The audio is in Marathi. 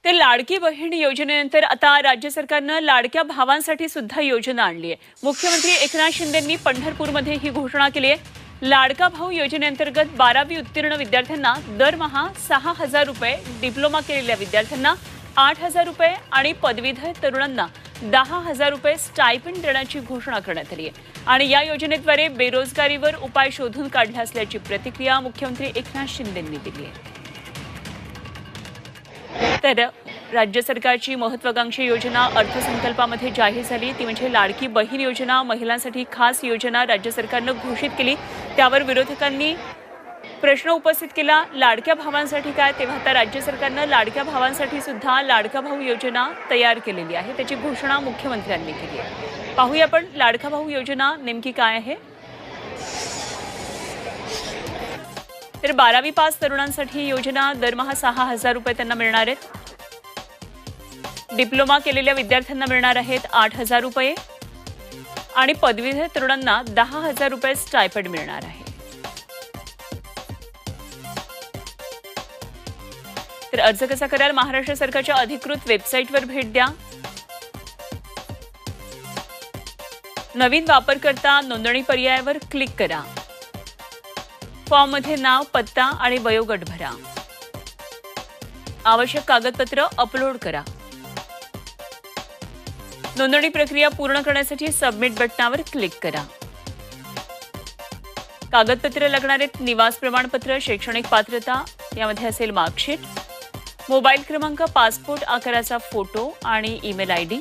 तर लाडकी बहीण योजनेनंतर आता राज्य सरकारनं लाडक्या भावांसाठी सुद्धा योजना आणली आहे। मुख्यमंत्री एकनाथ शिंदेंनी पंढरपूरमध्ये ही घोषणा केली आहे। लाडका भाऊ योजनेअंतर्गत 12वी उत्तीर्ण विद्यार्थ्यांना दरमहा 6,000 रुपये, डिप्लोमा केलेल्या विद्यार्थ्यांना 8,000 रुपये आणि पदवीधर तरुणांना 10,000 रुपये स्टायपेंड देण्याची घोषणा करण्यात आली आहे। आणि या योजनेद्वारे बेरोजगारीवर उपाय शोधून काढला असल्याची प्रतिक्रिया मुख्यमंत्री एकनाथ शिंदेंनी दिली आहे। तर राज्य सरकारची महत्त्वाकांक्षी योजना अर्थसंकल्पामध्ये जाहीर झाली, ती म्हणजे लाडकी बहीण योजना। महिलांसाठी खास योजना राज्य सरकारनं घोषित केली। त्यावर विरोधकांनी प्रश्न उपस्थित केला, लाडक्या भावांसाठी काय? तेव्हा आता राज्य सरकारनं लाडक्या भावांसाठी सुद्धा लाडका भाऊ योजना तयार केलेली आहे, त्याची घोषणा मुख्यमंत्र्यांनी केली आहे। पाहूया आपण लाडका भाऊ योजना नेमकी काय आहे। तर 12वी पास तरुणांसाठी योजना दरमहा 6,000 रुपये त्यांना मिळणार आहेत। डिप्लोमा केलेल्या विद्यार्थ्यांना मिळणार आहेत 8,000 रुपये आणि पदवीधर तरुणांना 10,000 रुपये स्टायपेंड मिळणार आहे। तर अर्ज कसा कराल? महाराष्ट्र सरकारच्या अधिकृत वेबसाईटवर भेट द्या। नवीन वापरकर्ता नोंदणी पर्यायावर क्लिक करा। फॉर्ममध्ये नाव, पत्ता आणि वयोगट भरा। आवश्यक कागदपत्र अपलोड करा। नोंदणी प्रक्रिया पूर्ण करण्यासाठी सबमिट बटनावर क्लिक करा। कागदपत्र लागणार आहेत: निवास प्रमाणपत्र, शैक्षणिक पात्रता, यामध्ये असेल मार्कशीट, मोबाईल क्रमांक, पासपोर्ट आकाराचा फोटो आणि ईमेल आयडी।